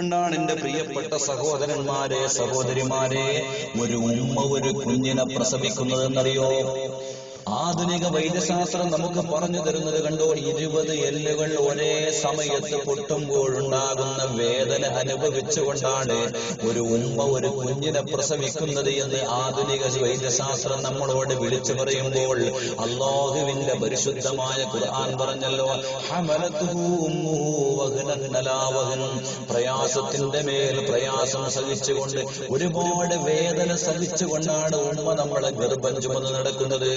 കൊണ്ടാണ് എന്റെ പ്രിയപ്പെട്ട സഹോദരന്മാരെ സഹോദരിമാരെ ഒരു ഉമ്മ ഒരു കുഞ്ഞിനെ പ്രസവിക്കുന്നതെന്നറിയോ? ആധുനിക വൈദ്യശാസ്ത്രം നമുക്ക് പറഞ്ഞു തരുന്നത് കണ്ടോ, 20 എല്ലുകൾ ഒരേ സമയത്ത് പൊട്ടുമ്പോഴുണ്ടാകുന്ന വേദന അനുഭവിച്ചുകൊണ്ടാണ് ഒരു ഉമ്മ ഒരു കുഞ്ഞിനെ പ്രസവിക്കുന്നത് എന്ന് ആധുനിക വൈദ്യശാസ്ത്രം നമ്മളോട് വിളിച്ചു പറയുമ്പോൾ അല്ലാഹുവിന്റെ പരിശുദ്ധമായ ഖുർആൻ പറഞ്ഞല്ലോ, ഹമലതുഹു ഉമ്മുഹു വഹനൻ അലാ വഹൻ, പ്രയാസത്തിന്റെ മേൽ പ്രയാസം സഹിച്ചുകൊണ്ട് ഒരുപാട് വേദന സഹിച്ചുകൊണ്ടാണ് ഉമ്മ നമ്മളെ ഗർഭം ചുമന്ന് നടക്കുന്നത്.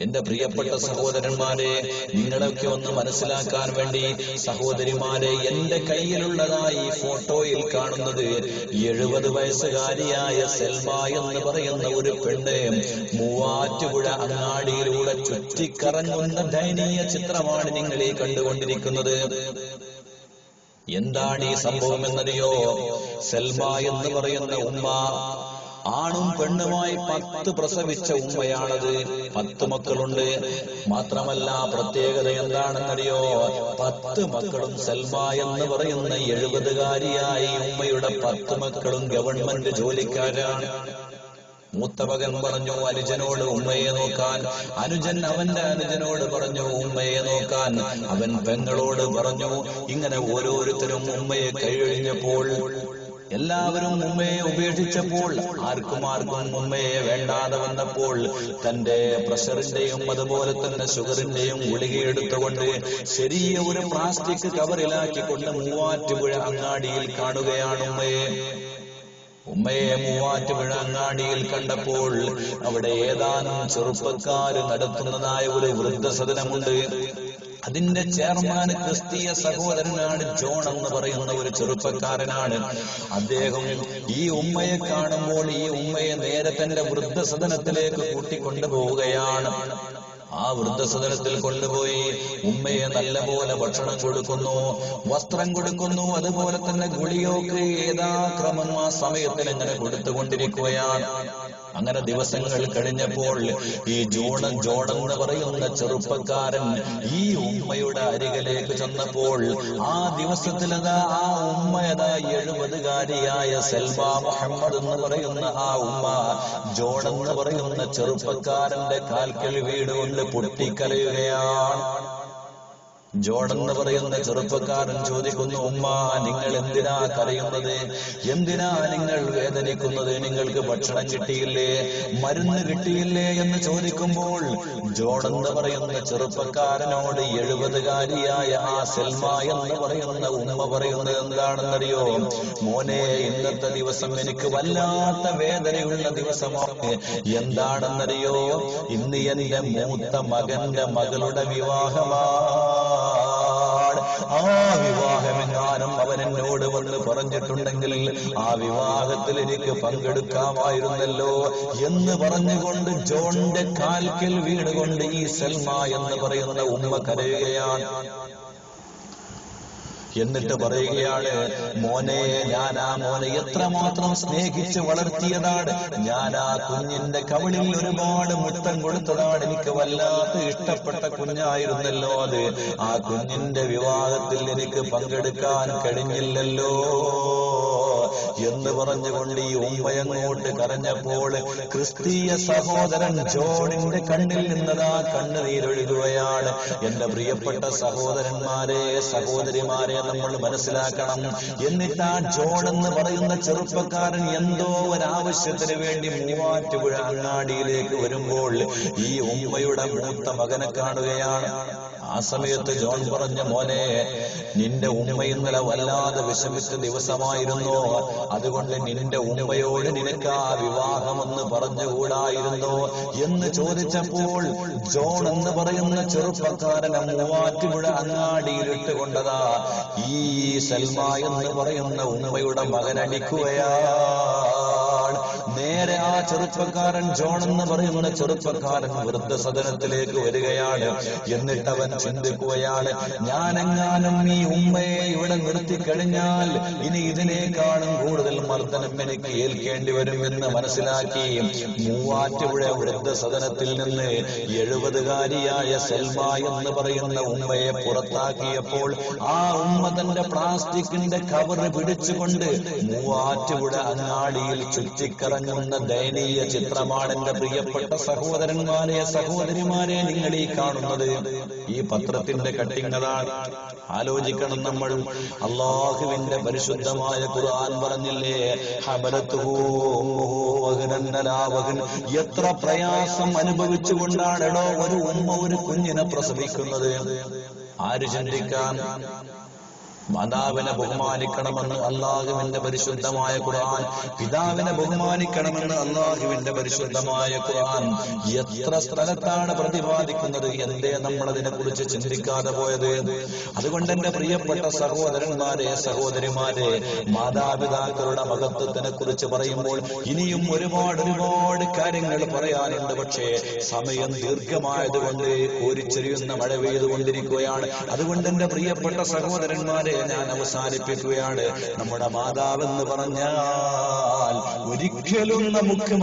എന്റെ പ്രിയപ്പെട്ട സഹോദരന്മാരെ, നിങ്ങളൊക്കെ ഒന്ന് മനസ്സിലാക്കാൻ വേണ്ടി സഹോദരിമാരെ, എന്റെ കയ്യിലുള്ളതായി ഫോട്ടോയിൽ കാണുന്നത് 70 വയസ്സുകാരിയായ സെൽമ എന്ന് പറയുന്ന ഒരു പെണ്ണ് മൂവാറ്റുപുഴ അങ്ങാടിയിലൂടെ ചുറ്റിക്കറങ്ങുന്ന ദയനീയ ചിത്രമാണ് നിങ്ങൾ ഈ കണ്ടുകൊണ്ടിരിക്കുന്നത്. എന്താണ് ഈ സംഭവം എന്നറിയോ? സെൽമ എന്ന് പറയുന്ന ഉമ്മ ആണും പെണ്ണുമായി 10 പ്രസവിച്ച ഉമ്മയാണത്. 10 മക്കളുണ്ട്. മാത്രമല്ല പ്രത്യേകത എന്താണെന്നറിയോ? 10 മക്കളും സെൽമ എന്ന് പറയുന്ന 70-കാരിയായി ഉമ്മയുടെ 10 മക്കളും ഗവൺമെന്റ് ജോലിക്കാരാണ്. മൂത്ത മകൻ പറഞ്ഞു അനുജനോട് ഉമ്മയെ നോക്കാൻ, അനുജൻ അവന്റെ അനുജനോട് പറഞ്ഞു ഉമ്മയെ നോക്കാൻ, അവൻ പെങ്ങളോട് പറഞ്ഞു. ഇങ്ങനെ ഓരോരുത്തരും ഉമ്മയെ കൈയൊഴിഞ്ഞപ്പോൾ, എല്ലാവരും ഉമ്മയെ ഉപേക്ഷിച്ചപ്പോൾ, ആർക്കും ഉമ്മയെ വേണ്ടാതെ വന്നപ്പോൾ തന്റെ പ്രഷറിന്റെയും അതുപോലെ തന്നെ ഷുഗറിന്റെയും ഗുളികയെടുത്തുകൊണ്ട് ചെറിയ ഒരു പ്ലാസ്റ്റിക് കവറിലാക്കിക്കൊണ്ട് മൂവാറ്റുപുഴ അങ്ങാടിയിൽ കാണുകയാണ് ഉമ്മയെ. മൂവാറ്റുപുഴ അങ്ങാടിയിൽ കണ്ടപ്പോൾ അവിടെ ഏതാനും ചെറുപ്പക്കാര് നടത്തുന്നതായ ഒരു വൃദ്ധസദനമുണ്ട്. അതിന്റെ ചെയർമാൻ ക്രിസ്തീയ സഹോദരനാണ് ജോൺ എന്ന് പറയുന്ന ഒരു ചെറുപ്പക്കാരനാണ്. അദ്ദേഹം ഈ ഉമ്മയെ കാണുമ്പോൾ ഈ ഉമ്മയെ നേരെ തന്റെ വൃദ്ധസദനത്തിലേക്ക് കൂട്ടിക്കൊണ്ടുപോവുകയാണ്. ആ വൃദ്ധസദനത്തിൽ കൊണ്ടുപോയി ഉമ്മയെ നല്ലപോലെ ഭക്ഷണം കൊടുക്കുന്നു, വസ്ത്രം കൊടുക്കുന്നു, അതുപോലെ തന്നെ ഗുളികയൊക്കെ യഥാക്രമം ആ സമയത്തിൽ അങ്ങനെ കൊടുത്തുകൊണ്ടിരിക്കുകയാണ്. അങ്ങനെ ദിവസങ്ങൾ കഴിഞ്ഞപ്പോൾ ഈ ജോൺ എന്ന് പറയുന്ന ചെറുപ്പക്കാരൻ ഈ ഉമ്മയുടെ അരികിലേക്ക് ചെന്നപ്പോൾ ആ ദിവസത്തിലതാ ആ ഉമ്മയതാ 70-കാരിയായ സെൽമ മുഹമ്മദ് എന്ന് പറയുന്ന ആ ഉമ്മ ജോൺ എന്ന് പറയുന്ന ചെറുപ്പക്കാരന്റെ കാൽക്കൽ വീടുകൊണ്ട് പൊട്ടിക്കരയുകയാണ്. ജോൺ എന്ന് പറയുന്ന ചെറുപ്പക്കാരൻ ചോദിക്കുന്നു, ഉമ്മ നിങ്ങൾ എന്തിനാ കരയുന്നത്? എന്തിനാ നിങ്ങൾ വേദനിക്കുന്നത്? നിങ്ങൾക്ക് ഭക്ഷണം കിട്ടിയില്ലേ? മരുന്ന് കിട്ടിയില്ലേ എന്ന് ചോദിക്കുമ്പോൾ ജോൺ എന്ന് പറയുന്ന ചെറുപ്പക്കാരനോട് 70-കാരിയായ ആ സെൽമ എന്ന് പറയുന്ന ഉമ്മ പറയുന്നത് എന്താണെന്നറിയോ? മോനെ, ഇന്നത്തെ ദിവസം എനിക്ക് വല്ലാത്ത വേദനയുള്ള ദിവസമാണ്. എന്താണെന്നറിയോ? ഇന്ന് എന്റെ മൂത്ത മകന്റെ മകളുടെ വിവാഹമാണ്. ആ വിവാഹമെങ്ങാനും അവൻ എന്നോട് വന്ന് പറഞ്ഞിട്ടുണ്ടെങ്കിൽ ആ വിവാഹത്തിൽ എനിക്ക് പങ്കെടുക്കാമായിരുന്നല്ലോ എന്ന് പറഞ്ഞുകൊണ്ട് ജോണിന്റെ കാൽക്കൽ വീടുകൊണ്ട് ഈ സെൽമ എന്ന് പറയുന്ന ഉമ്മ കരയുകയാണ്. എന്നിട്ട് പറയുകയാണ്, മോനെ, ഞാൻ ആ മോനെ എത്രമാത്രം സ്നേഹിച്ച് വളർത്തിയതാണ്. ഞാൻ ആ കുഞ്ഞിന്റെ കവിളിൽ ഒരുപാട് മുത്തം കൊടുത്തതാണ്. എനിക്ക് വല്ലാത്ത ഇഷ്ടപ്പെട്ട കുഞ്ഞായിരുന്നല്ലോ അത്. ആ കുഞ്ഞിന്റെ വിവാഹത്തിൽ എനിക്ക് പങ്കെടുക്കാൻ കഴിഞ്ഞില്ലല്ലോ എന്ന് പറഞ്ഞുകൊണ്ട് ഈ ഉമ്മയങ്ങോട്ട് കരഞ്ഞപ്പോൾ ക്രിസ്തീയ സഹോദരൻ ജോണിന്റെ കണ്ണിൽ നിന്നതാ കണ്ണുനീരൊഴുകുകയാണ്. എന്റെ പ്രിയപ്പെട്ട സഹോദരന്മാരെ സഹോദരിമാരെ, നമ്മൾ മനസ്സിലാക്കണം. എന്നിട്ട് ആ ജോൺ എന്ന് പറയുന്ന ചെറുപ്പക്കാരൻ എന്തോ ഒരാവശ്യത്തിന് വേണ്ടി മൂവാറ്റുപുഴ അങ്ങാടിയിലേക്ക് വരുമ്പോൾ ഈ ഉമ്മയുടെ മൂത്ത മകനെ കാണുകയാണ്. ആ സമയത്ത് ജോൺ പറഞ്ഞ, മോനെ, നിന്റെ ഉമ്മ ഇന്നലെ വല്ലാതെ വിഷമിച്ച ദിവസമായിരുന്നു. അതുകൊണ്ട് നിന്റെ ഉമ്മയോട് നിനക്ക് ആ വിവാഹമെന്ന് പറഞ്ഞുകൂടായിരുന്നോ എന്ന് ചോദിച്ചപ്പോൾ ജോൺ എന്ന് പറയുന്ന ചെറുപ്പക്കാരനെ മൂവാറ്റുപുഴ അങ്ങാടിയിലിട്ടുകൊണ്ടതാ ഈ സെൽമ എന്ന് പറയുന്ന ഉമ്മയുടെ മകൻ അടിക്കുകയാണ്. നേരെ ആ ചെറുപ്പക്കാരൻ ജോൺ എന്ന് പറയുന്ന ചെറുപ്പക്കാരൻ വൃദ്ധസദനത്തിലേക്ക് വരികയാണ്. എന്നിട്ട് അവൻ ചിന്തിക്കുകയാണ്, ഞാനെങ്ങാനും ഈ ഉമ്മയെ ഇവിടെ നിർത്തിക്കഴിഞ്ഞാൽ ഇനി ഇതിനേക്കാളും കൂടുതൽ മർദ്ദനം എനിക്ക് ഏൽക്കേണ്ടി വരുമെന്ന് മനസ്സിലാക്കി മൂവാറ്റുപുഴ വൃദ്ധസദനത്തിൽ നിന്ന് 70-കാരിയായ സൽമ എന്ന് പറയുന്ന ഉമ്മയെ പുറത്താക്കിയപ്പോൾ ആ ഉമ്മ തന്റെ പ്ലാസ്റ്റിക്കിന്റെ കവർ പിടിച്ചുകൊണ്ട് മൂവാറ്റുപുഴ അങ്ങാടിയിൽ ചുറ്റിക്കറങ്ങുന്ന ദയനീയ ചിത്രമാണ് എന്റെ പ്രിയപ്പെട്ട സഹോദരന്മാരെ, സഹോദരിമാരെ നിങ്ങൾ ഈ കാണുന്നത്. ഈ പത്രത്തിന്റെ കട്ടിങ്ങതാണ്. ആലോചിക്കണം നമ്മൾ. അള്ളാഹുവിന്റെ പരിശുദ്ധമായ ഖുർആൻ പറഞ്ഞില്ലേ, ഹബലത്തുഹു വഹനൻ അലാ വഹൻ. എത്ര പ്രയാസം അനുഭവിച്ചുകൊണ്ടാണെടോ ഒരു ഉമ്മ ഒരു കുഞ്ഞിനെ പ്രസവിക്കുന്നത്. ആര് ചിന്തിക്കാൻ? മാതാവിനെ ബഹുമാനിക്കണമെന്ന് അള്ളാഹുവിന്റെ പരിശുദ്ധമായ ഖുർആൻ, പിതാവിനെ ബഹുമാനിക്കണമെന്ന് അള്ളാഹുവിന്റെ പരിശുദ്ധമായ ഖുർആൻ എത്ര സ്ഥലത്താണ് പ്രതിപാദിക്കുന്നത്. എന്തേ നമ്മൾ അതിനെ കുറിച്ച് ചിന്തിക്കാതെ പോയത്? അതുകൊണ്ട് എന്റെ പ്രിയപ്പെട്ട സഹോദരന്മാരെ, സഹോദരിമാരെ, മാതാപിതാക്കളുടെ മഹത്വത്തിനെ കുറിച്ച് പറയുമ്പോൾ ഇനിയും ഒരുപാട് കാര്യങ്ങൾ പറയാനുണ്ട്. പക്ഷേ സമയം ദീർഘമായതുകൊണ്ട് കോരിച്ചെരിയുന്ന മഴ പെയ്തുകൊണ്ടിരിക്കുകയാണ്. അതുകൊണ്ട് എന്റെ പ്രിയപ്പെട്ട സഹോദരന്മാരെ ഞാൻ അവസാനിപ്പിക്കുകയാണ്. നമ്മുടെ മാതാവെന്ന് പറഞ്ഞാൽ ഒരിക്കലും നമുക്ക്